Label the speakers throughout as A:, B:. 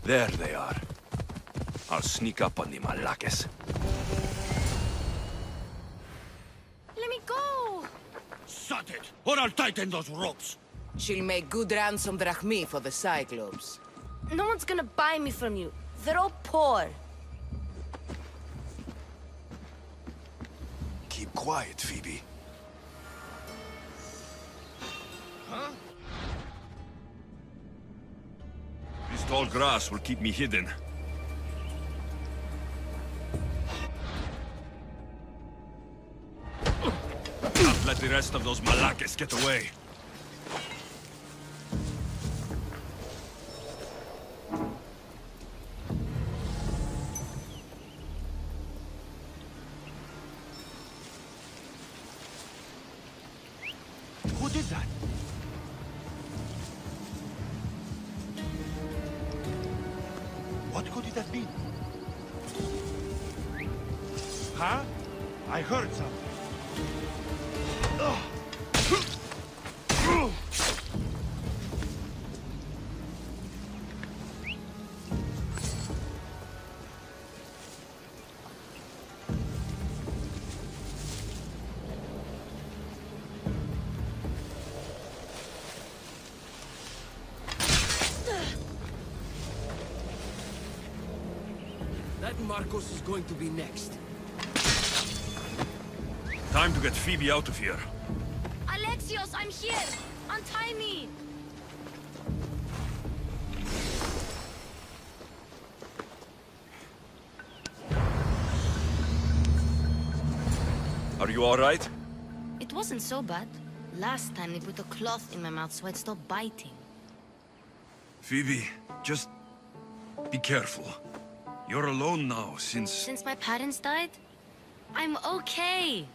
A: There they are. I'll sneak up on the Malakes.
B: Let me go!
C: Shut it, or I'll tighten those ropes.
D: She'll make good ransom drachmi for the Cyclops.
B: No one's gonna buy me from you. They're all poor.
A: Keep quiet, Phoebe.
C: Huh?
A: This tall grass will keep me hidden. Not let the rest of those Malakes get away.
C: Who did that? What could it have been? Huh? I heard something.
E: That Marcos is going to be next.
A: Time to get Phoebe out of here.
B: Alexios, I'm here! Untie me!
A: Are you all right?
B: It wasn't so bad. Last time they put a cloth in my mouth so I'd stop biting.
A: Phoebe, just be careful. You're alone now
B: Since my parents died? I'm okay.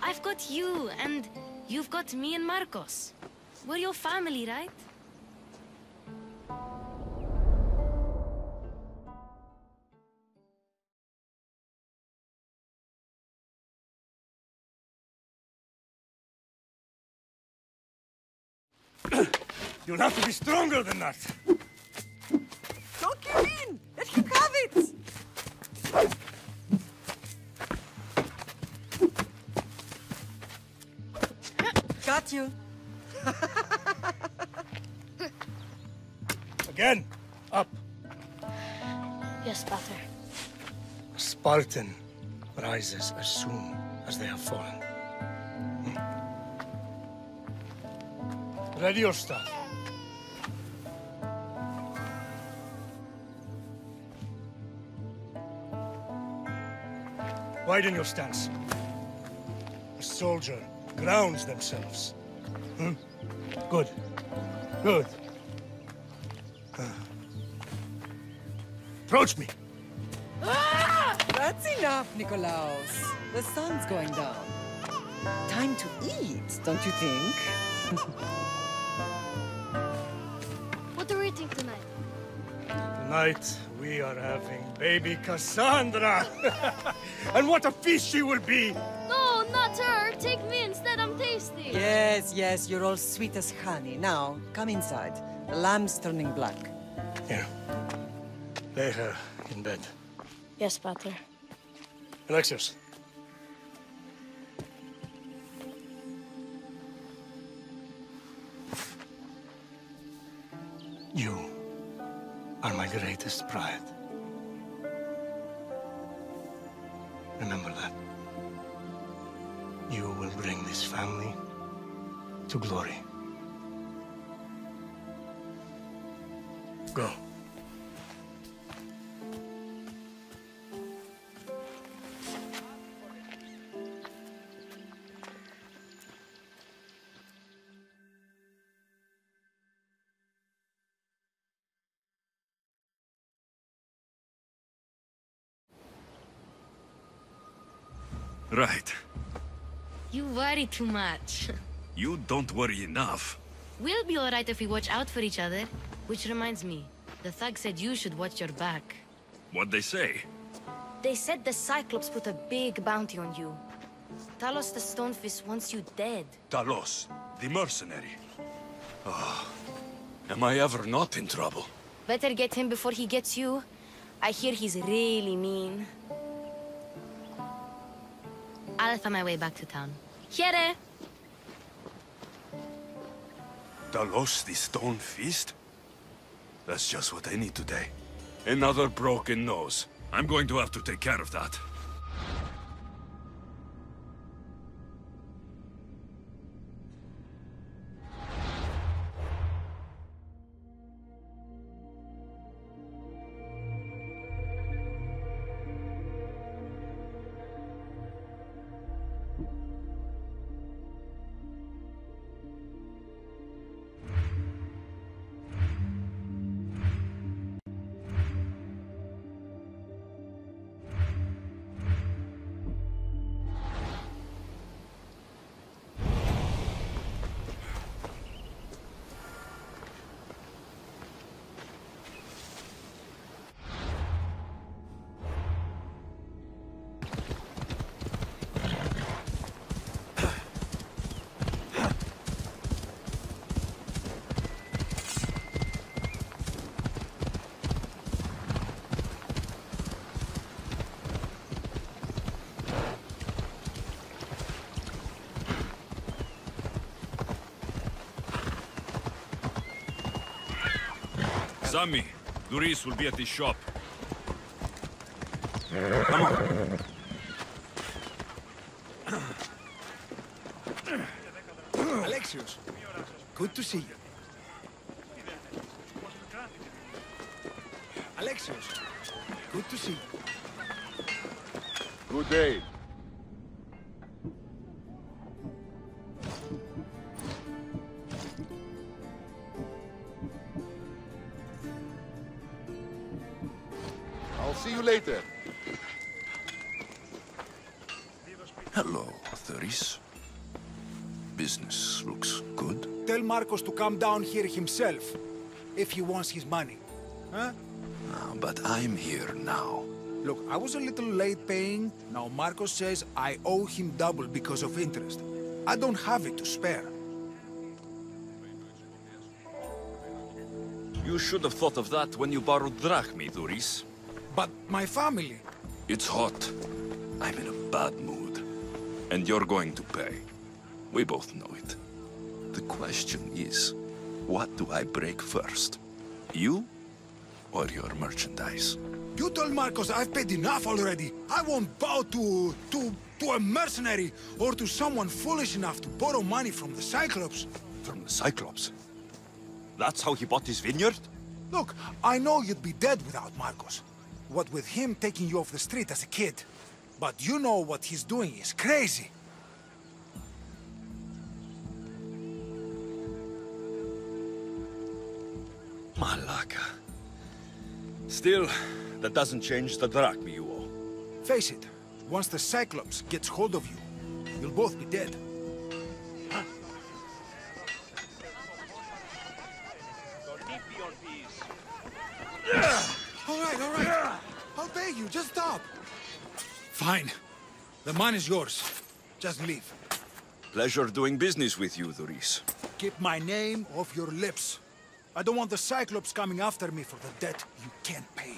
B: I've got you, and you've got me and Marcos. We're your family, right?
C: You'll have to be stronger than that.
F: Don't give in! Let him have it! Got you.
C: Again, up.
B: Yes, Father.
C: A Spartan rises as soon as they have fallen. Ready your staff. Widen your stance. A soldier grounds themselves. Good. Good. Approach me.
F: That's enough, Nikolaos. The sun's going down. Time to eat, don't you think?
B: What are we eating tonight?
C: Tonight, we are having baby Cassandra. And what a feast she will be!
B: No, not her! Take me instead, I'm tasty!
F: Yes, yes, you're all sweet as honey. Now, come inside. The lamb's turning black.
C: Here. Lay her in bed.
B: Yes, Pater.
C: Alexios. You are my greatest pride. Remember that. You will bring this family to glory. Go.
A: Right.
B: You worry too much.
A: You don't worry enough.
B: We'll be alright if we watch out for each other. Which reminds me, the thug said you should watch your back.
A: What'd they say?
B: They said the Cyclops put a big bounty on you. Talos the Stonefist wants you dead.
A: Talos, the mercenary. Oh, am I ever not in trouble?
B: Better get him before he gets you. I hear he's really mean. I'll find my way back to town. Here!
A: Dalos the Stone Feast? That's just what I need today. Another broken nose. I'm going to have to take care of that. Sammy, Doris will be at the shop. Come on.
E: Alexios, good to see you. Alexios, good to see you.
G: Good day. I'll see you later.
A: Hello, Doris. Business looks good.
E: Tell Marcos to come down here himself, if he wants his money. Huh?
A: But I'm here now.
E: Look, I was a little late paying. Now Marcos says I owe him double because of interest. I don't have it to spare.
A: You should have thought of that when you borrowed drachmi, Doris.
E: But my family...
A: It's hot. I'm in a bad mood. And you're going to pay. We both know it. The question is, what do I break first? You or your merchandise?
E: You told Marcos I've paid enough already. I won't bow to a mercenary or to someone foolish enough to borrow money from the Cyclops.
A: From the Cyclops? That's how he bought his vineyard?
E: Look, I know you'd be dead without Marcos. What with him taking you off the street as a kid. But you know what he's doing is crazy.
A: Malaka. Still, that doesn't change the drachmi you owe.
E: Face it, once the Cyclops gets hold of you, you'll both be dead. All right. I'll pay you, just stop. Fine. The money is yours. Just leave.
A: Pleasure doing business with you, Doris.
E: Keep my name off your lips. I don't want the Cyclops coming after me for the debt you can't pay.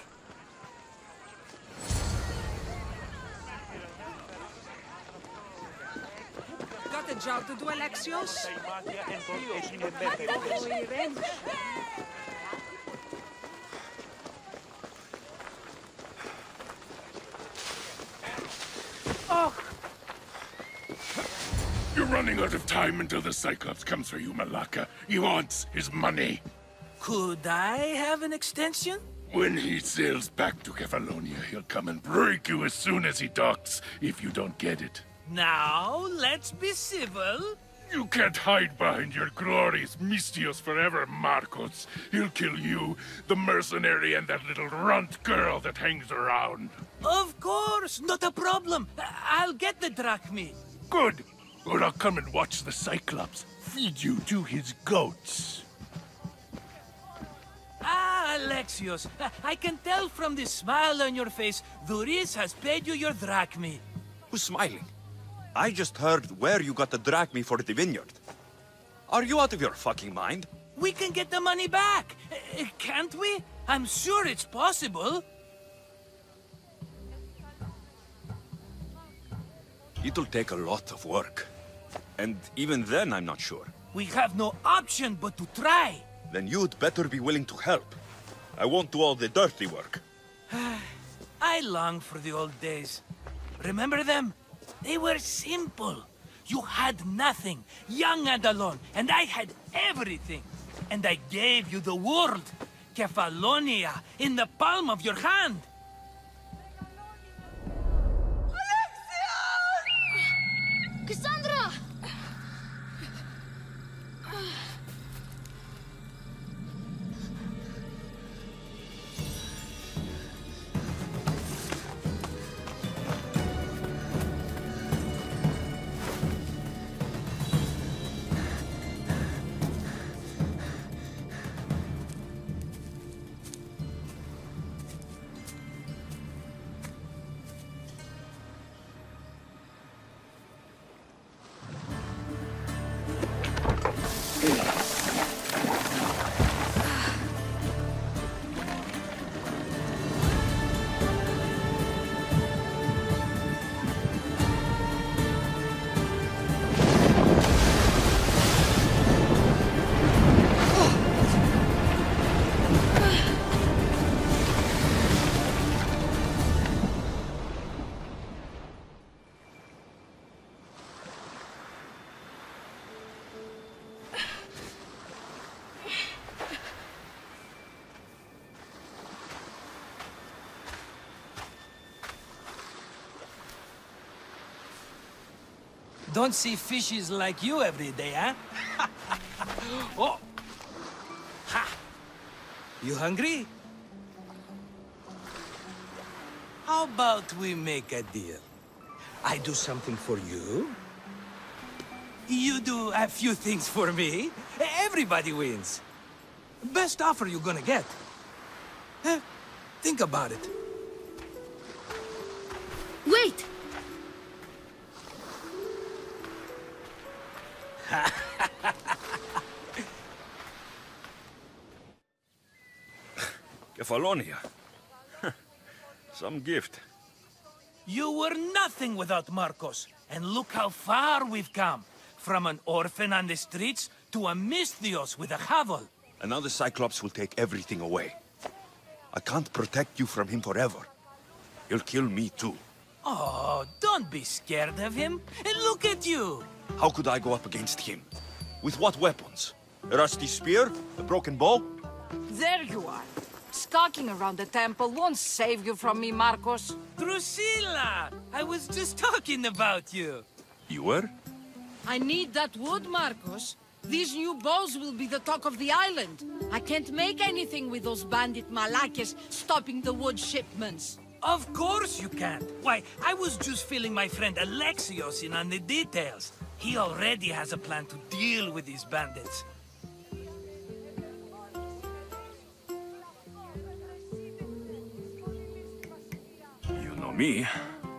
F: Got a job to do, Alexios?
H: You're running out of time until the Cyclops comes for you, Malaka. He wants his money.
I: Could I have an extension?
H: When he sails back to Kefalonia, he'll come and break you as soon as he docks, if you don't get it.
I: Now, let's be civil.
H: You can't hide behind your glorious Mystios forever, Marcos. He'll kill you, the mercenary, and that little runt girl that hangs around.
I: Of course, not a problem. I'll get the drachmi.
H: Good. Or I'll come and watch the Cyclops feed you to his goats.
I: Ah, Alexios, I can tell from the smile on your face, Doris has paid you your drachmi.
A: Who's smiling? I just heard where you got the drachmi for the vineyard. Are you out of your fucking mind?
I: We can get the money back, can't we? I'm sure it's possible.
A: It'll take a lot of work. And even then, I'm not sure.
I: We have no option but to try.
A: Then you'd better be willing to help. I won't do all the dirty work.
I: I long for the old days. Remember them? They were simple. You had nothing, young and alone, and I had everything. And I gave you the world, Kefalonia, in the palm of your hand.
B: Cassandra!
I: Don't see fishes like you every day, huh? Oh! Ha! You hungry? How about we make a deal? I do something for you. You do a few things for me. Everybody wins. Best offer you're gonna get. Think about it.
B: Wait!
A: Kefalonia. Some gift.
I: You were nothing without Marcos, and look how far we've come. From an orphan on the streets to a Misthios with a hovel.
A: And now the Cyclops will take everything away. I can't protect you from him forever. He'll kill me too.
I: Oh, don't be scared of him. And look at you.
A: How could I go up against him? With what weapons? A rusty spear? A broken bow?
J: There you are. Skulking around the temple won't save you from me, Marcos.
I: Drusilla! I was just talking about you.
A: You were?
J: I need that wood, Marcos. These new bows will be the talk of the island. I can't make anything with those bandit malakes stopping the wood shipments.
I: Of course you can't. Why, I was just filling my friend Alexios in on the details. He already has a plan to deal with these bandits.
A: You know me,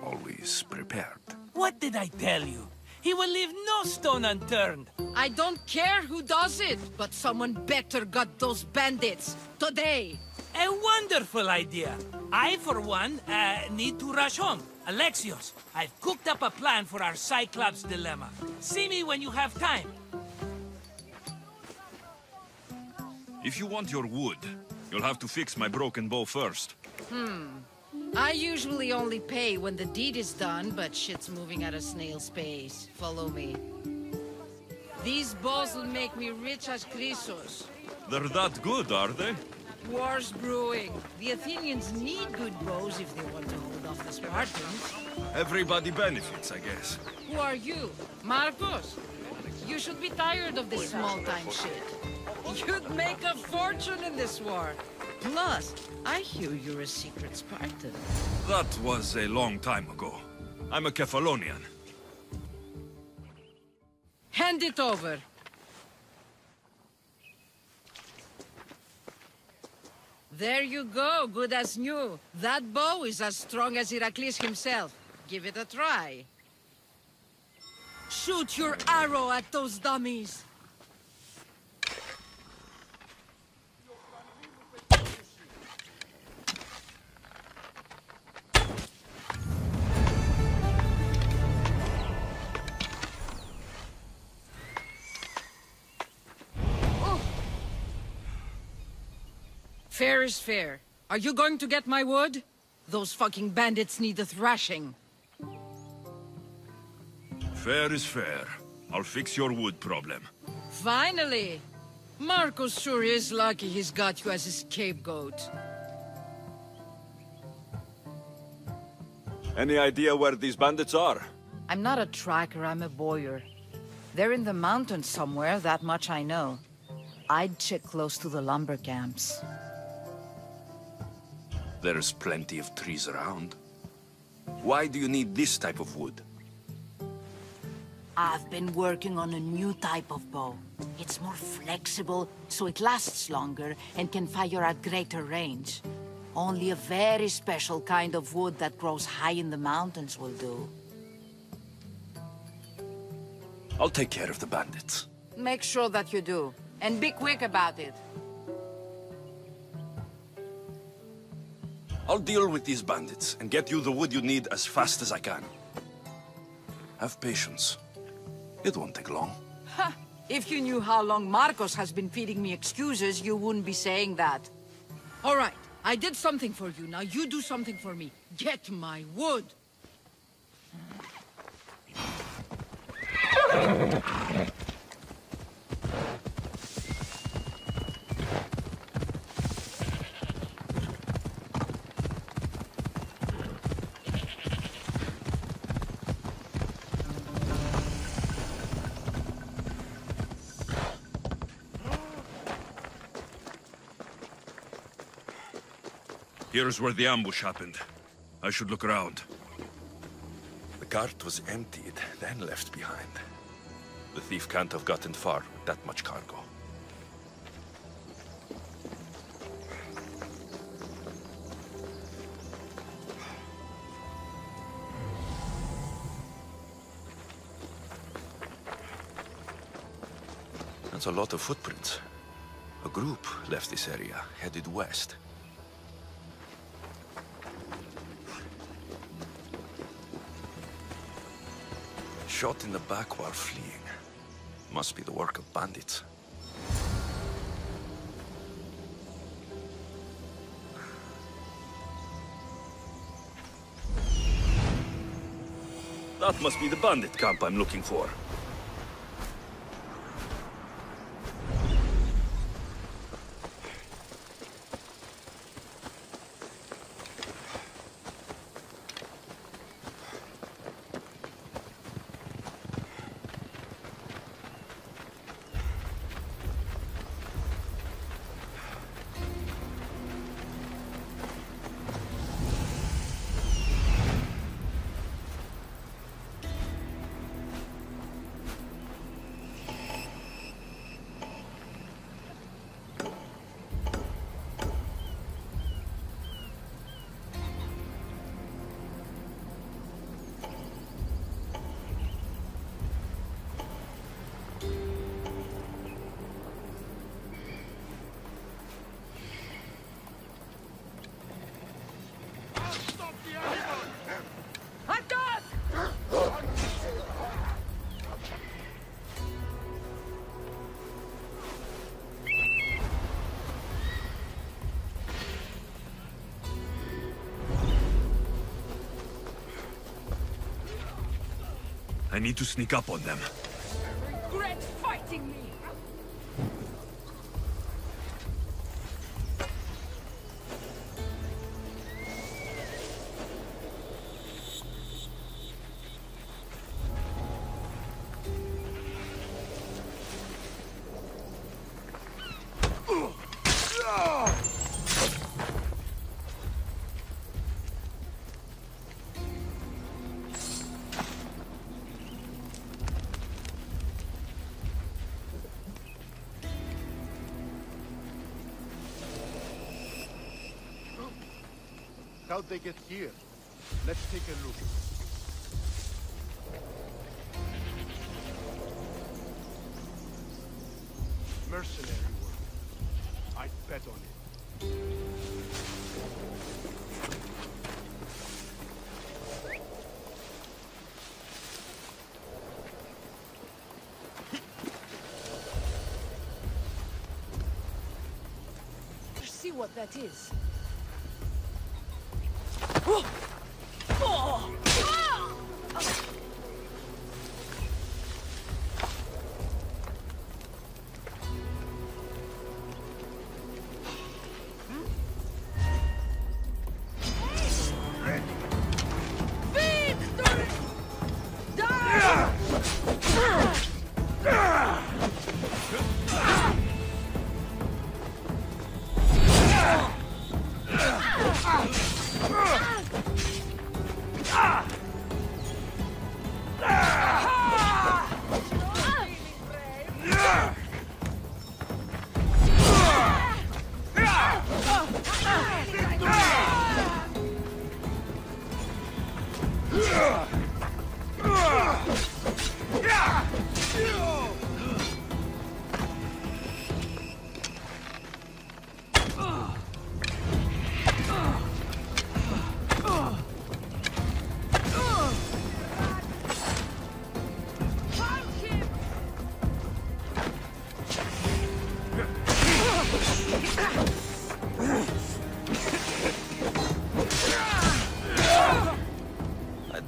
A: always prepared.
I: What did I tell you? He will leave no stone unturned.
J: I don't care who does it, but someone better got those bandits. Today.
I: A wonderful idea. I, for one, need to rush home. Alexios, I've cooked up a plan for our Cyclops dilemma. See me when you have time.
A: If you want your wood, you'll have to fix my broken bow first.
J: I usually only pay when the deed is done, but shit's moving at a snail's pace. Follow me. These bows will make me rich as Chrysos.
A: They're that good, are they?
J: War's brewing. The Athenians need good bows if they want to hold off the Spartans.
A: Everybody benefits, I guess.
J: Who are you? Marcos? You should be tired of this small-time shit. You'd make a fortune in this war. Plus, I hear you're a secret Spartan.
A: That was a long time ago. I'm a Kefalonian.
J: Hand it over. There you go, good as new. That bow is as strong as Heracles himself. Give it a try. Shoot your arrow at those dummies. Fair is fair. Are you going to get my wood? Those fucking bandits need a thrashing.
A: Fair is fair. I'll fix your wood problem.
J: Finally! Marcos sure is lucky he's got you as his scapegoat.
K: Any idea where these bandits are?
F: I'm not a tracker, I'm a boyer. They're in the mountains somewhere, that much I know. I'd check close to the lumber camps.
A: There's plenty of trees around. Why do you need this type of wood?
L: I've been working on a new type of bow. It's more flexible, so it lasts longer and can fire at greater range. Only a very special kind of wood that grows high in the mountains will do.
A: I'll take care of the bandits.
F: Make sure that you do. And be quick about it.
A: I'll deal with these bandits and get you the wood you need as fast as I can. Have patience. It won't take long.
F: Ha! If you knew how long Marcos has been feeding me excuses, you wouldn't be saying that.
J: All right, I did something for you. Now you do something for me. Get my wood.
A: Here's where the ambush happened. I should look around. The cart was emptied, then left behind. The thief can't have gotten far with that much cargo. That's a lot of footprints. A group left this area, headed west. Shot in the back while fleeing. Must be the work of bandits. That must be the bandit camp I'm looking for. I need to sneak up on them.
J: Regret fighting me!
G: How'd they get here? Let's take a look. Mercenary work. I'd bet on it.
J: what that is.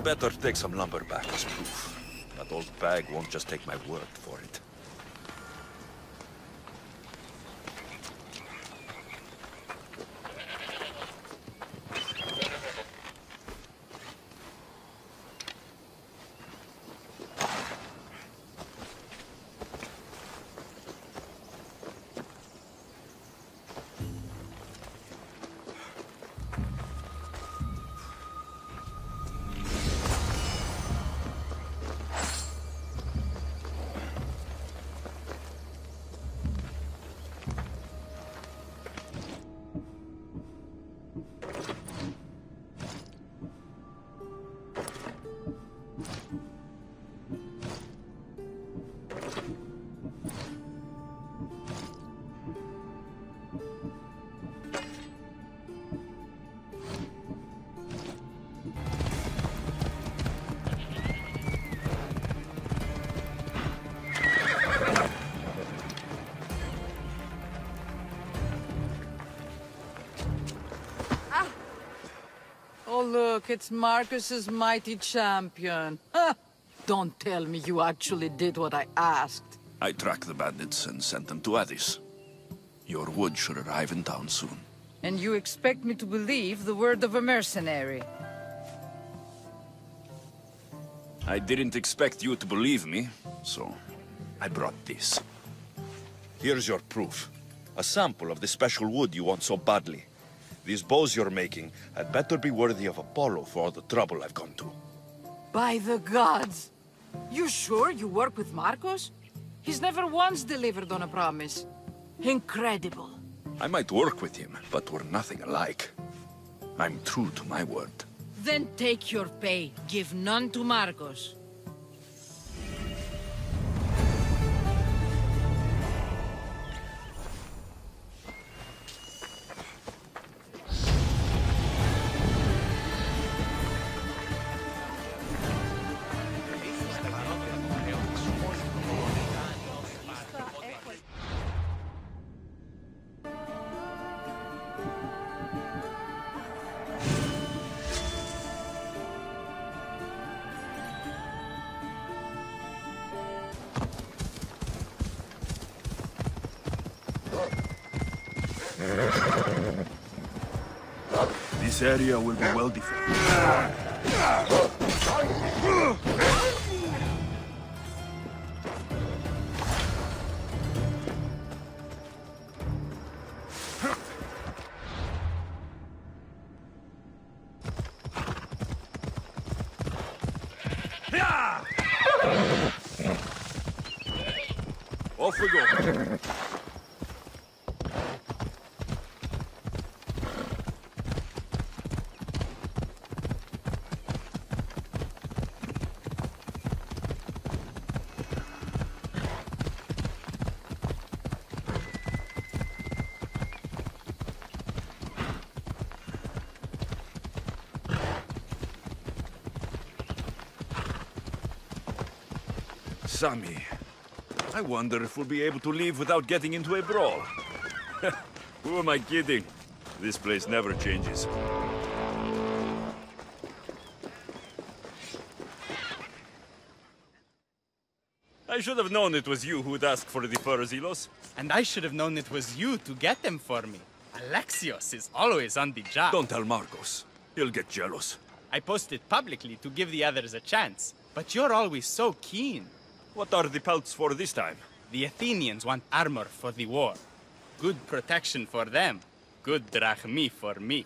A: Better take some lumber back as proof. That old bag won't just take my word for it.
F: Oh, look, it's Marcus's mighty champion. Ha! Don't tell me you actually did what I asked.
A: I tracked the bandits and sent them to Addis. Your wood should arrive in town soon.
F: And you expect me to believe the word of a mercenary?
A: I didn't expect you to believe me, so I brought this. Here's your proof. A sample of the special wood you want so badly. These bows you're making had better be worthy of Apollo for all the trouble I've gone to.
F: By the gods! You sure you work with Marcos? He's never once delivered on a promise. Incredible.
A: I might work with him, but we're nothing alike. I'm true to my word.
J: Then take your pay. Give none to Marcos.
M: This area will be well defended.
A: Off we go. Sammy, I wonder if we'll be able to leave without getting into a brawl. Who am I kidding? This place never changes. I should have known it was you who'd ask for the furs, Ilos.
N: And I should have known it was you to get them for me. Alexios is always on the job.
A: Don't tell Marcos. He'll get jealous.
N: I posted publicly to give the others a chance, but you're always so keen.
A: What are the pelts for this time?
N: The Athenians want armor for the war. Good protection for them. Good drachmi for me.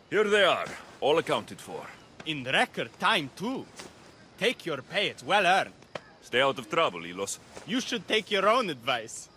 A: Here they are, all accounted for.
N: In record time, too. Take your pay, it's well earned.
A: Stay out of trouble, Ilos.
N: You should take your own advice.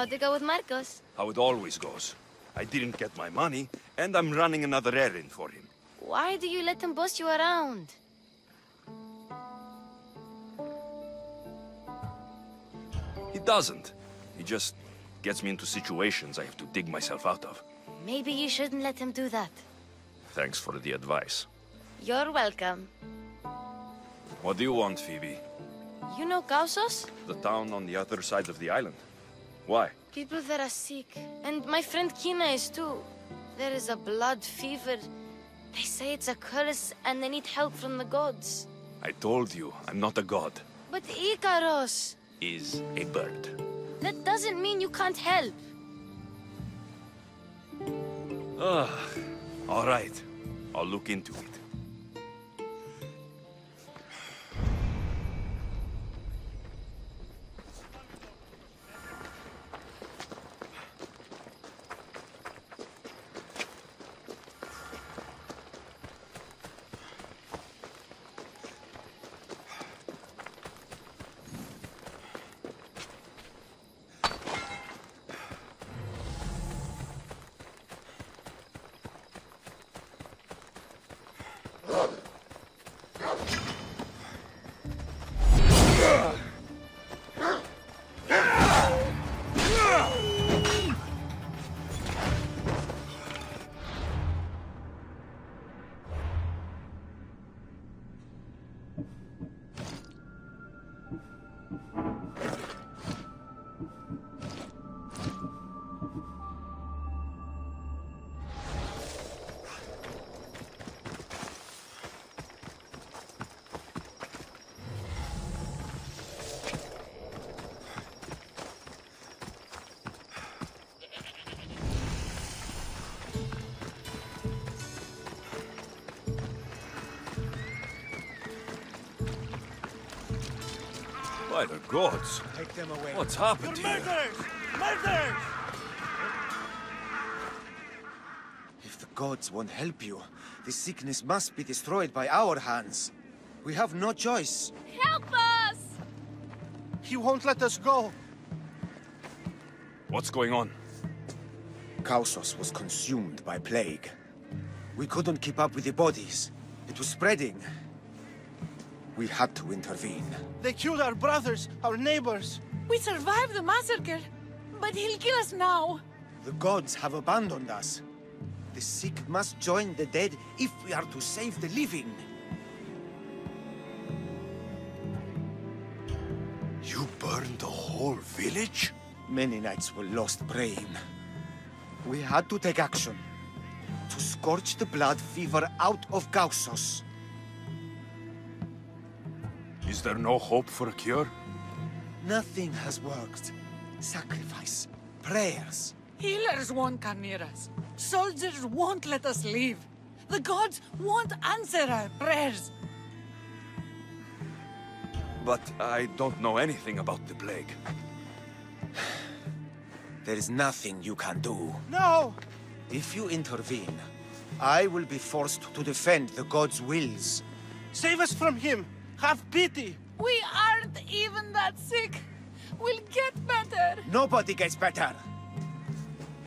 B: How'd it go with Marcos?
A: How it always goes. I didn't get my money, and I'm running another errand for him.
B: Why do you let him boss you around?
A: He doesn't. He just gets me into situations I have to dig myself out of.
B: Maybe you shouldn't let him do that.
A: Thanks for the advice.
B: You're welcome.
A: What do you want, Phoebe?
B: You know Kausos?
K: The town on the other side of the island. Why?
B: People that are sick. And my friend Kina is too. There is a blood fever. They say it's a curse and they need help from the gods.
A: I told you, I'm not a god.
B: But Ikaros!
A: Is a bird.
B: That doesn't mean you can't help.
A: All right. I'll look into it. By the gods!
E: Take them away.
A: What's happened here?
C: Murderers!
O: If the gods won't help you, this sickness must be destroyed by our hands. We have no choice.
B: Help us!
G: He won't let us go.
A: What's going on?
O: Kausos was consumed by plague. We couldn't keep up with the bodies. It was spreading. We had to intervene.
G: They killed our brothers, our neighbors.
L: We survived the massacre, but he'll kill us now.
O: The gods have abandoned us. The sick must join the dead if we are to save the living.
A: You burned the whole village?
O: Many nights were lost praying. We had to take action. To scorch the blood fever out of Kausos.
A: Is there no hope for a cure?
O: Nothing has worked. Sacrifice, prayers.
L: Healers won't come near us. Soldiers won't let us leave. The gods won't answer our prayers.
A: But I don't know anything about the plague.
O: There is nothing you can do.
G: No!
O: If you intervene, I will be forced to defend the gods' wills.
G: Save us from him! Have pity!
L: We aren't even that sick. We'll get better.
O: Nobody gets better.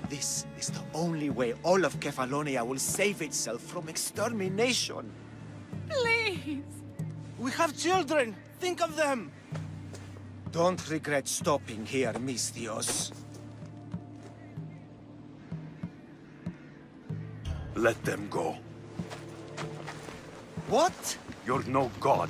O: This is the only way all of Kefalonia will save itself from extermination.
L: Please.
G: We have children! Think of them!
O: Don't regret stopping here, Mistios.
A: Let them go.
O: What?
A: You're no god.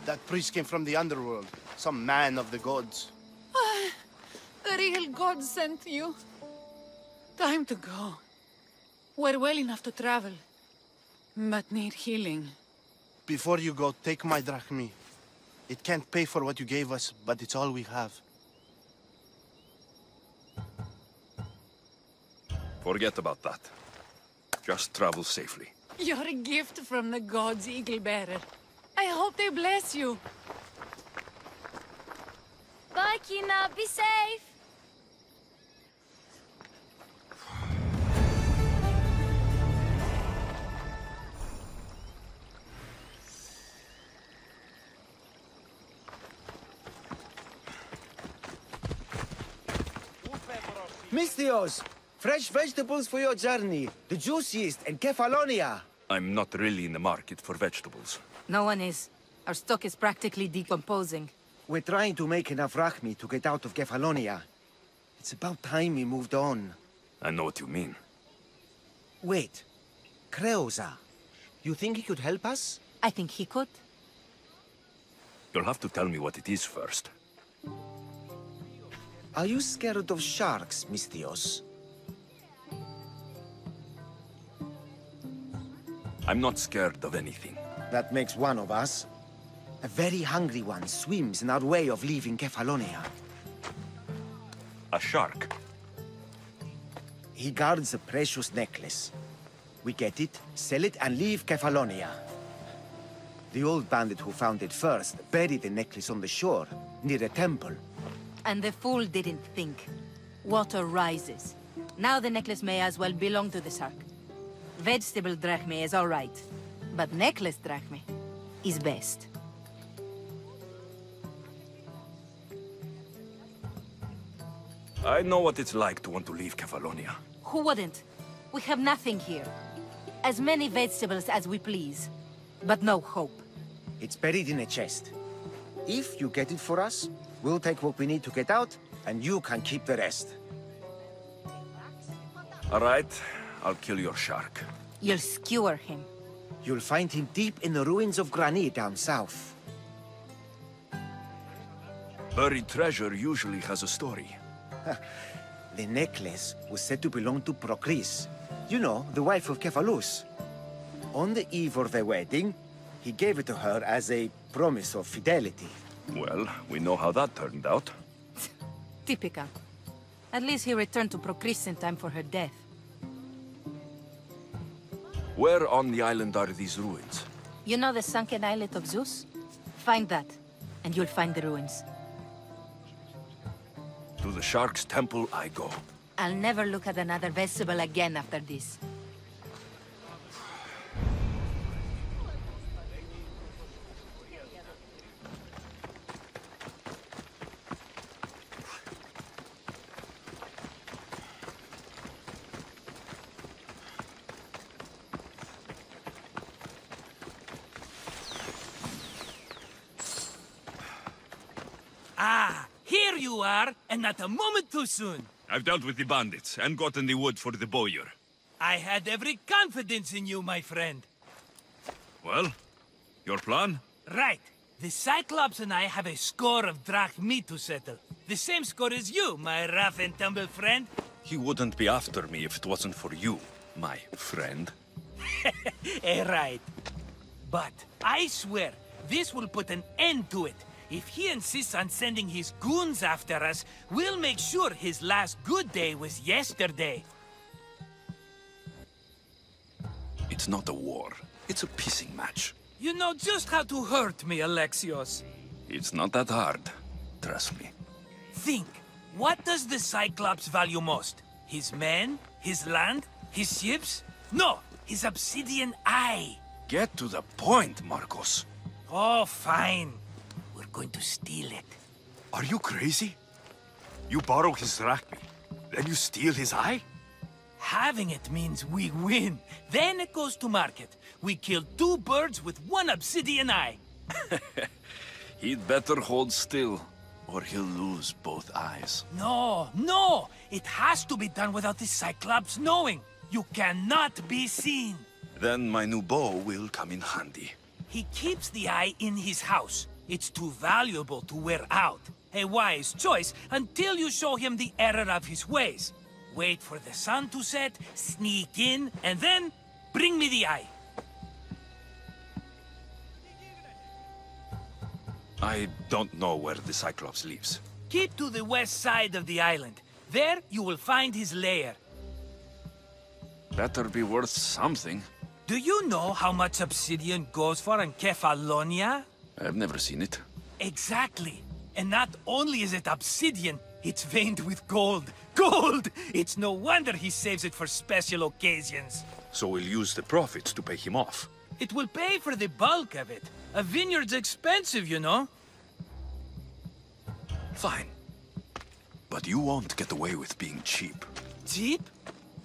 G: That priest came from the underworld. Some man of the gods.
L: The real god sent you. Time to go. We're well enough to travel, but need healing.
G: Before you go, take my drachmi. It can't pay for what you gave us, but it's all we have.
A: Forget about that. Just travel safely.
J: You're a gift from the gods, Eagle Bearer. I hope they bless you.
B: Bye, Kina. Be safe.
O: Mistios! Fresh vegetables for your journey. The juiciest in Kefalonia.
A: I'm not really in the market for vegetables.
P: No one is. Our stock is practically decomposing.
O: We're trying to make enough rachmi to get out of Kefalonia. It's about time we moved on.
A: I know what you mean.
O: Wait. Creosa. You think he could help us?
P: I think he could.
A: You'll have to tell me what it is first.
O: Are you scared of sharks, Mistios?
A: I'm not scared of anything.
O: That makes one of us. A very hungry one swims in our way of leaving Kefalonia.
A: A shark?
O: He guards a precious necklace. We get it, sell it, and leave Kefalonia. The old bandit who found it first buried the necklace on the shore, near a temple.
P: And the fool didn't think. Water rises. Now the necklace may as well belong to the shark. Vegetable drachme is all right, but necklace drachme is best.
A: I know what it's like to want to leave Kefalonia.
P: Who wouldn't? We have nothing here. As many vegetables as we please, but no hope.
O: It's buried in a chest. If you get it for us, we'll take what we need to get out, and you can keep the rest.
A: All right, I'll kill your shark.
P: You'll skewer him.
O: You'll find him deep in the ruins of Granit down south.
A: Buried treasure usually has a story.
O: The necklace was said to belong to Procris. You know, the wife of Cephalus. On the eve of their wedding, he gave it to her as a promise of fidelity.
A: Well, we know how that turned out.
P: Typical. At least he returned to Procris in time for her death.
A: Where on the island are these ruins?
P: You know the sunken islet of Zeus? Find that, and you'll find the ruins.
A: To the shark's temple I go.
P: I'll never look at another vegetable again after this.
I: Ah, here you are, and not a moment too soon.
A: I've dealt with the bandits and gotten the wood for the bowyer.
I: I had every confidence in you, my friend.
A: Well, your plan?
I: Right. The Cyclops and I have a score of drachmi to settle. The same score as you, my rough and tumble friend.
A: He wouldn't be after me if it wasn't for you, my friend.
I: Right. But I swear, this will put an end to it. If he insists on sending his goons after us, we'll make sure his last good day was yesterday.
A: It's not a war. It's a pissing match.
I: You know just how to hurt me, Alexios.
A: It's not that hard. Trust me.
I: Think. What does the Cyclops value most? His men? His land? His ships? No! His obsidian eye!
A: Get to the point, Marcos.
I: Oh, fine. We're going to steal it.
A: Are you crazy? You borrow his drachmi, then you steal his eye?
I: Having it means we win. Then it goes to market. We kill 2 birds with 1 obsidian eye.
A: He'd better hold still, or he'll lose both eyes.
I: No, no! It has to be done without the Cyclops knowing. You cannot be seen.
A: Then my new bow will come in handy.
I: He keeps the eye in his house. It's too valuable to wear out. A wise choice until you show him the error of his ways. Wait for the sun to set, sneak in, and then bring me the eye.
A: I don't know where the Cyclops lives.
I: Keep to the west side of the island. There, you will find his lair.
A: Better be worth something.
I: Do you know how much obsidian goes for in Kefalonia?
A: I've never seen it.
I: Exactly. And not only is it obsidian, it's veined with gold. Gold! It's no wonder he saves it for special occasions.
A: So we'll use the profits to pay him off.
I: It will pay for the bulk of it. A vineyard's expensive, you know.
A: Fine. But you won't get away with being cheap.
I: Cheap?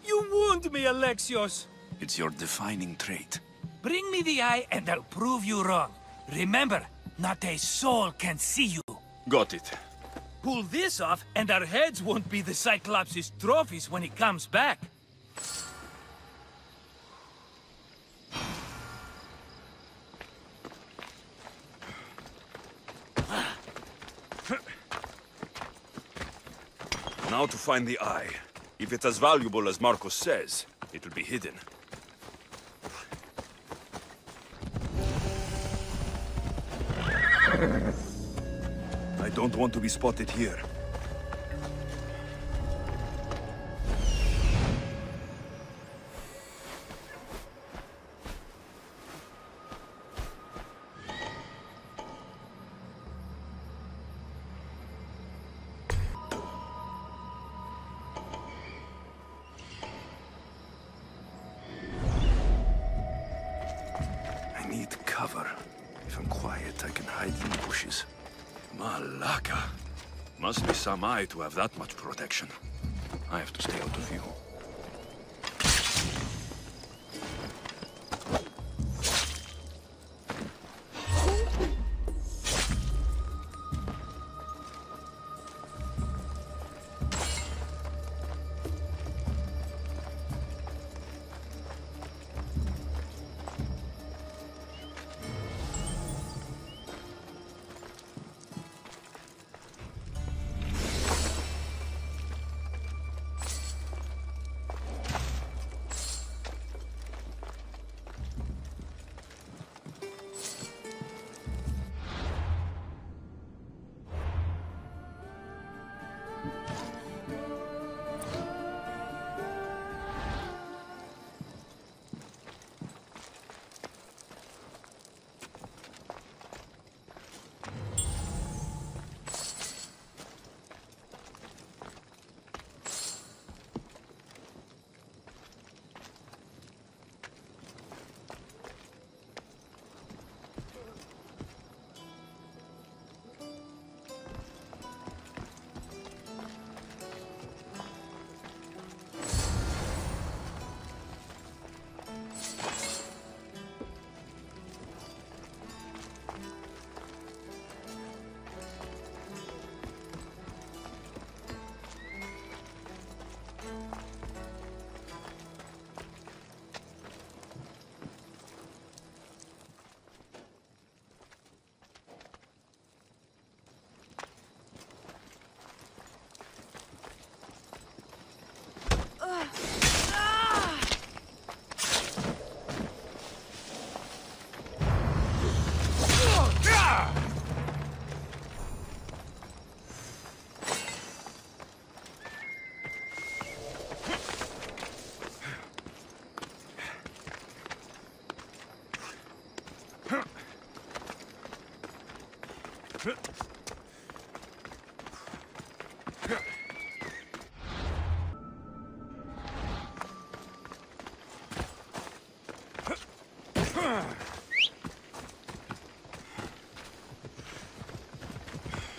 I: You wound me, Alexios.
A: It's your defining trait.
I: Bring me the eye and I'll prove you wrong. Remember, not a soul can see you.
A: Got it.
I: Pull this off and our heads won't be the Cyclops' trophies when he comes back.
A: Now to find the eye. If it's as valuable as Marcos says, it'll be hidden. I don't want to be spotted here. Malaka. Must be some eye to have that much protection. I have to stay out of view.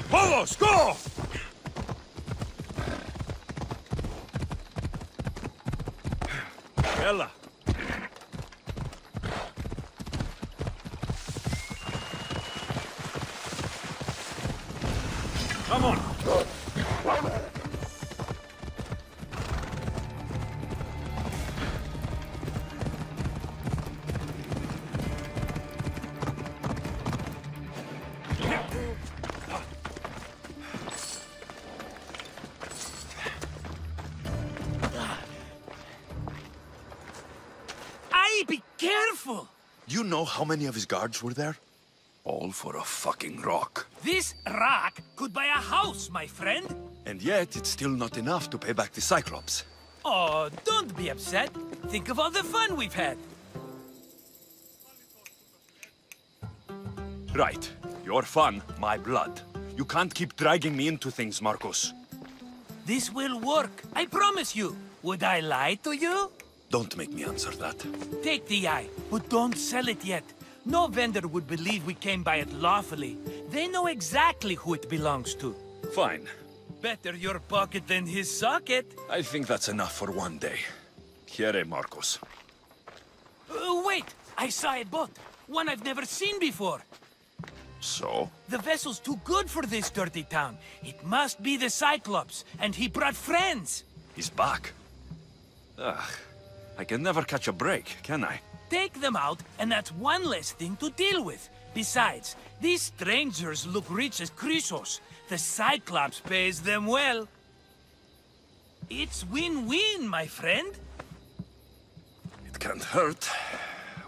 C: Vamos, go!
A: Ella.
C: Come on.
I: Be careful!
A: You know how many of his guards were there? All for a fucking rock.
I: This rock could buy a house, my friend.
A: And yet, it's still not enough to pay back the Cyclops.
I: Oh, don't be upset. Think of all the fun we've had.
A: Right. Your fun, my blood. You can't keep dragging me into things, Marcos.
I: This will work, I promise you. Would I lie to you?
A: Don't make me answer that.
I: Take the eye, but don't sell it yet. No vendor would believe we came by it lawfully. They know exactly who it belongs to.
A: Fine.
I: Better your pocket than his socket.
A: I think that's enough for one day. Here, Marcos.
I: Wait! I saw a boat. One I've never seen before.
A: So?
I: The vessel's too good for this dirty town. It must be the Cyclops, and he brought friends.
A: He's back. Ugh. I can never catch a break, can I?
I: Take them out, and that's one less thing to deal with. Besides, these strangers look rich as Chrysos. The Cyclops pays them well. It's win-win, my friend.
A: It can't hurt.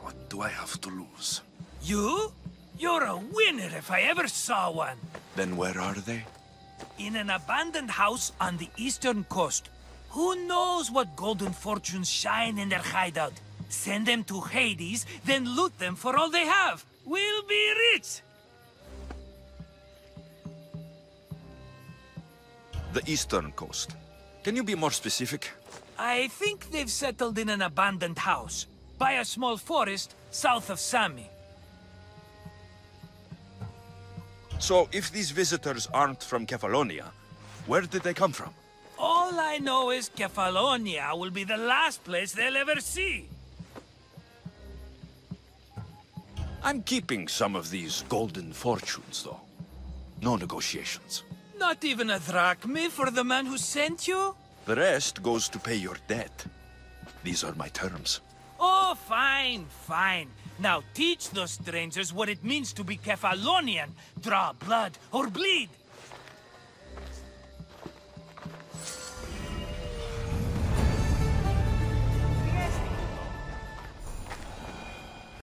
A: What do I have to lose?
I: You? You're a winner if I ever saw one.
A: Then where are they?
I: In an abandoned house on the eastern coast. Who knows what golden fortunes shine in their hideout? Send them to Hades, then loot them for all they have. We'll be rich!
A: The eastern coast. Can you be more specific?
I: I think they've settled in an abandoned house, by a small forest south of Sami.
A: So, if these visitors aren't from Kefalonia, where did they come from?
I: All I know is Kefalonia will be the last place they'll ever see.
A: I'm keeping some of these golden fortunes, though. No negotiations.
I: Not even a drachme for the man who sent you?
A: The rest goes to pay your debt. These are my terms.
I: Oh, fine, fine. Now teach those strangers what it means to be Kefalonian. Draw blood or bleed.